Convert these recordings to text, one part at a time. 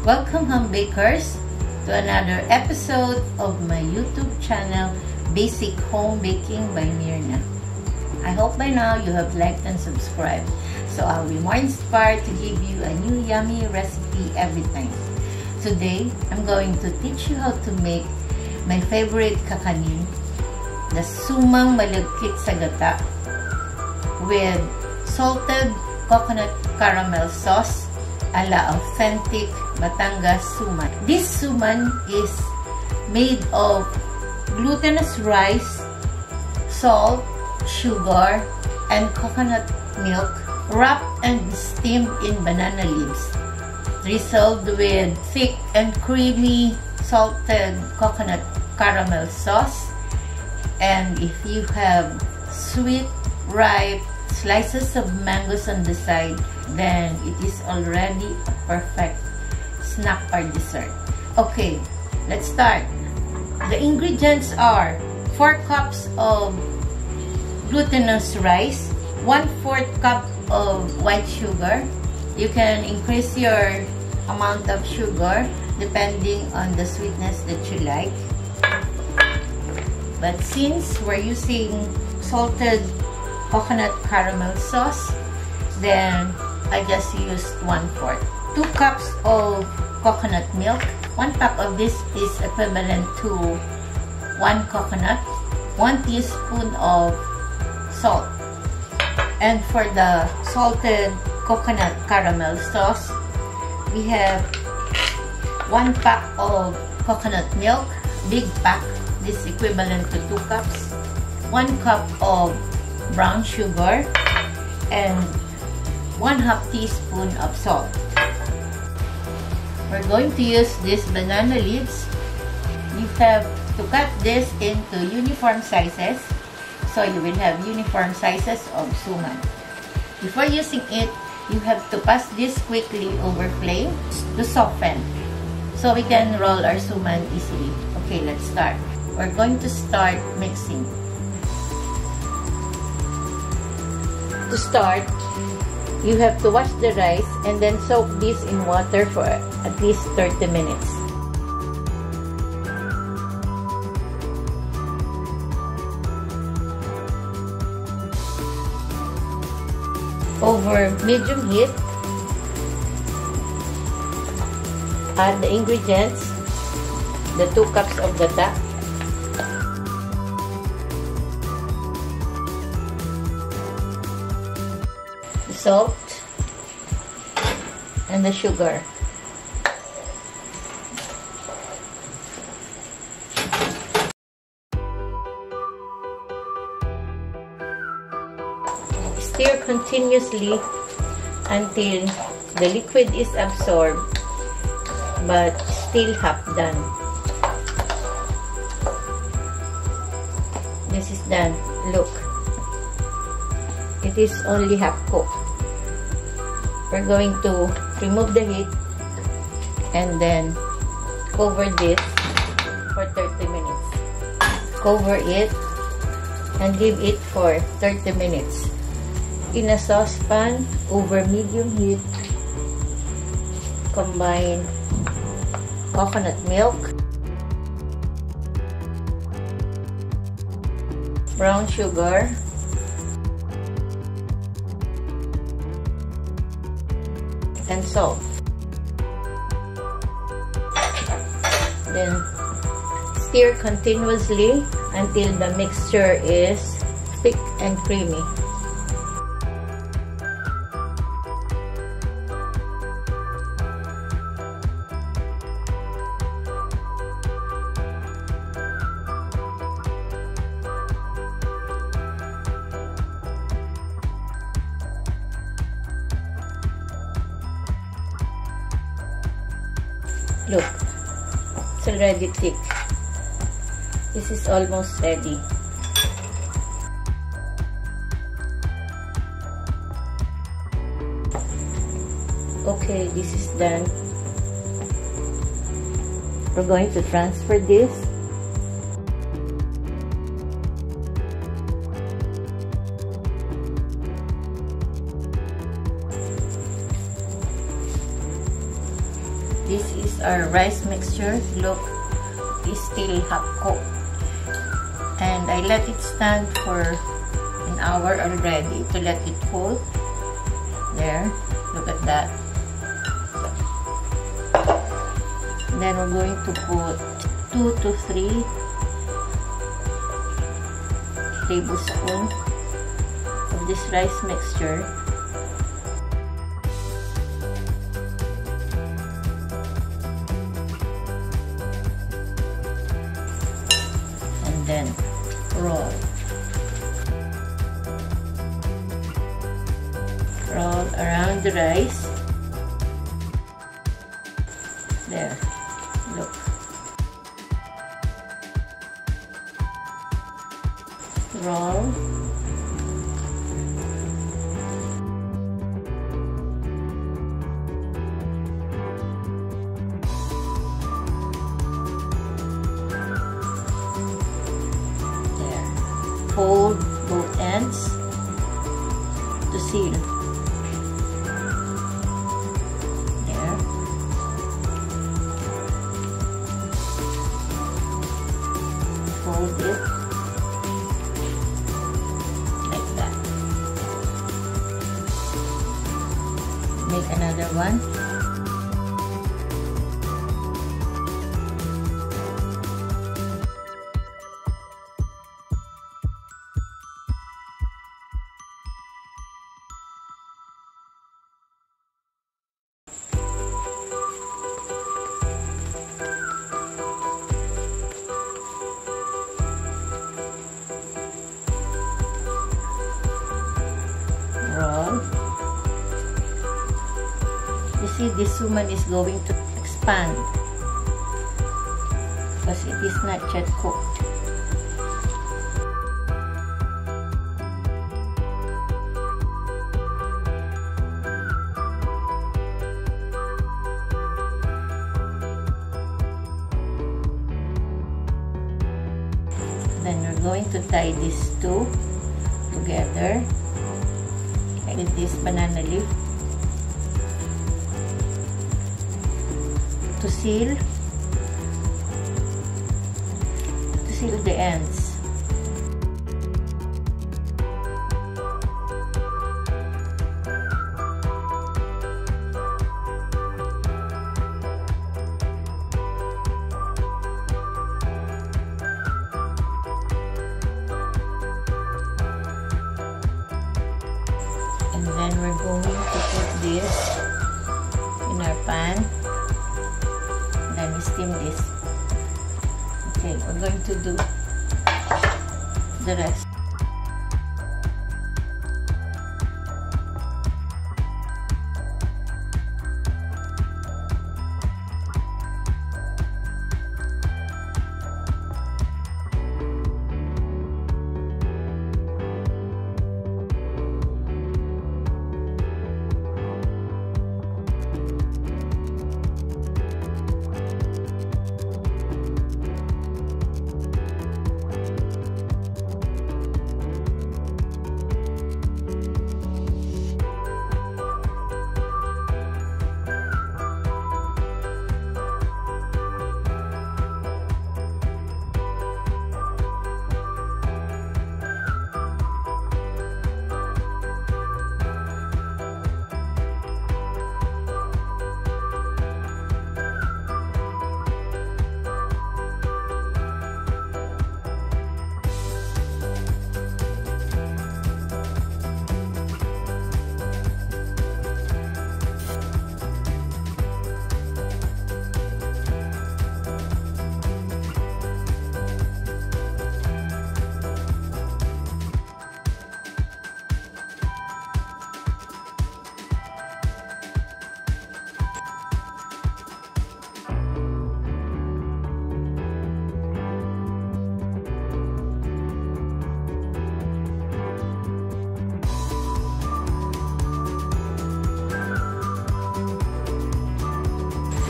Welcome home bakers to another episode of my YouTube channel, Basic Homebaking by Myrna. I hope by now you have liked and subscribed, so I'll be more inspired to give you a new yummy recipe every time. Today, I'm going to teach you how to make my favorite kakanin, the SUMAN MALAGKIT SA GATA, with salted coconut caramel sauce a la authentic Batangas suman. This suman is made of glutinous rice, salt, sugar, and coconut milk wrapped and steamed in banana leaves, drizzled with thick and creamy salted coconut caramel sauce. And if you have sweet, ripe slices of mangoes on the side, then it is already a perfect snack or dessert. Okay, let's start. The ingredients are 4 cups of glutinous rice, 1/4 cup of white sugar. You can increase your amount of sugar depending on the sweetness that you like. But since we're using salted coconut caramel sauce, then I just used 1/4. 2 cups of coconut milk. 1 pack of this is equivalent to 1 coconut. 1 teaspoon of salt. And for the salted coconut caramel sauce, we have 1 pack of coconut milk, big pack. This is equivalent to 2 cups. 1 cup of brown sugar, and 1/2 teaspoon of salt. We're going to use these banana leaves. You have to cut this into uniform sizes, so you will have uniform sizes of suman. Before using it, you have to pass this quickly over flame to soften, so we can roll our suman easily. Okay, let's start. We're going to start mixing. To start, you have to wash the rice and then soak this in water for at least 30 minutes. Over medium heat, add the ingredients, the 2 cups of gata, salt, and the sugar. Stir continuously until the liquid is absorbed but still half done. This is done. Look, it is only half cooked. We're going to remove the heat and then cover this for 30 minutes. Cover it and leave it for 30 minutes. In a saucepan over medium heat, combine coconut milk, brown sugar, and salt. Then stir continuously until the mixture is thick and creamy. Look, it's already thick. This is almost ready. Okay, this is done. We're going to transfer this. this is our rice mixture. Look, it's still half cooked. And I let it stand for an hour already to let it cool. There, look at that. And then we're going to put 2 to 3 tablespoons of this rice mixture. And then roll around the rice. There, look. Roll. There. Fold both ends to seal. There. Fold it. Make another one. Roll. You see, this suman is going to expand because it is not yet cooked. Then we're going to tie these two together with this banana leaf to seal the ends. And then we're going to put this in our pan. And then we steam this. Okay, we're going to do the rest.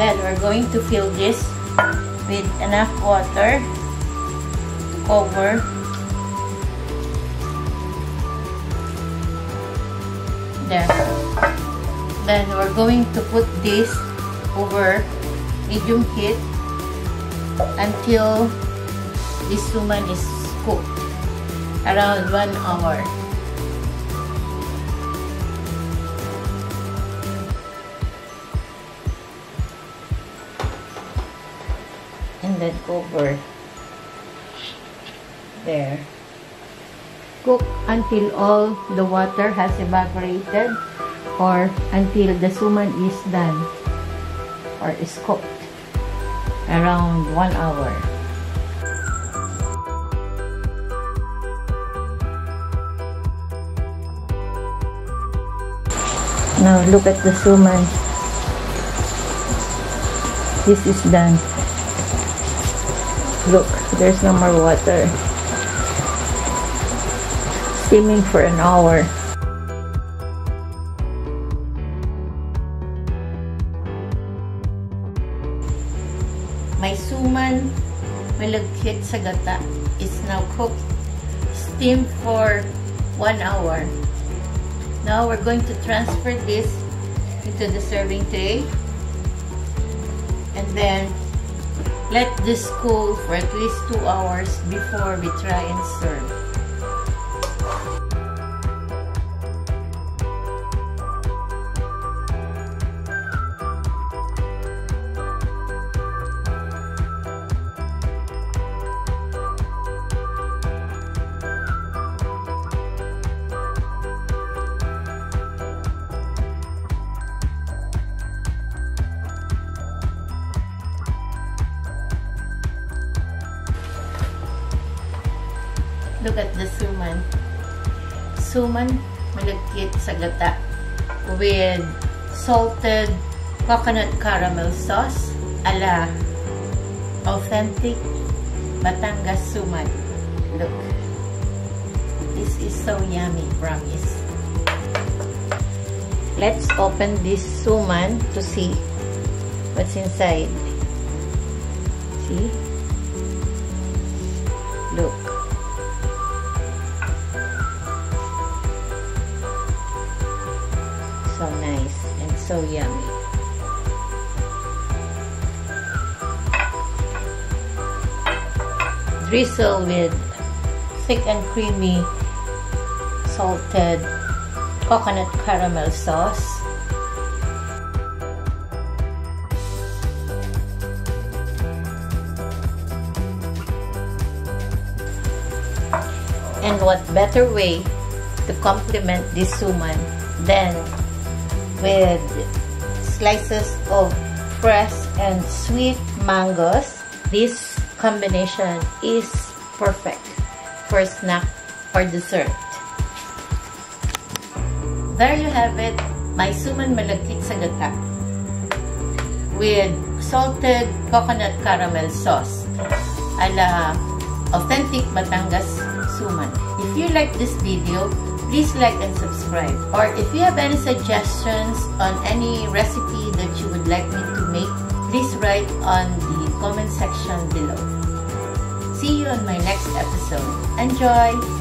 Then we're going to fill this with enough water to cover. There. Then we're going to put this over medium heat until this suman is cooked, around 1 hour. And then cover. There. Cook until all the water has evaporated or until the suman is done or is cooked, around 1 hour. Now look at the suman. This is done. Look, there's no more water. Steaming for an hour. My suman malagkit sa gata is now cooked, steamed for 1 hour. Now we're going to transfer this into the serving tray and then let this cool for at least 2 hours before we try and serve. Look at the suman. Suman malagkit sa gata with salted coconut caramel sauce ala authentic Batangas suman. Look. This is so yummy, promise. Let's open this suman to see what's inside. See? Look. So nice and so yummy. Drizzle with thick and creamy salted coconut caramel sauce. And what better way to complement this suman than with slices of fresh and sweet mangoes. This combination is perfect for snack or dessert. There you have it, my suman malagkit sa gata with salted coconut caramel sauce ala authentic Batangas suman. If you like this video, please like and subscribe. Or if you have any suggestions on any recipe that you would like me to make, please write on the comment section below. See you on my next episode. Enjoy!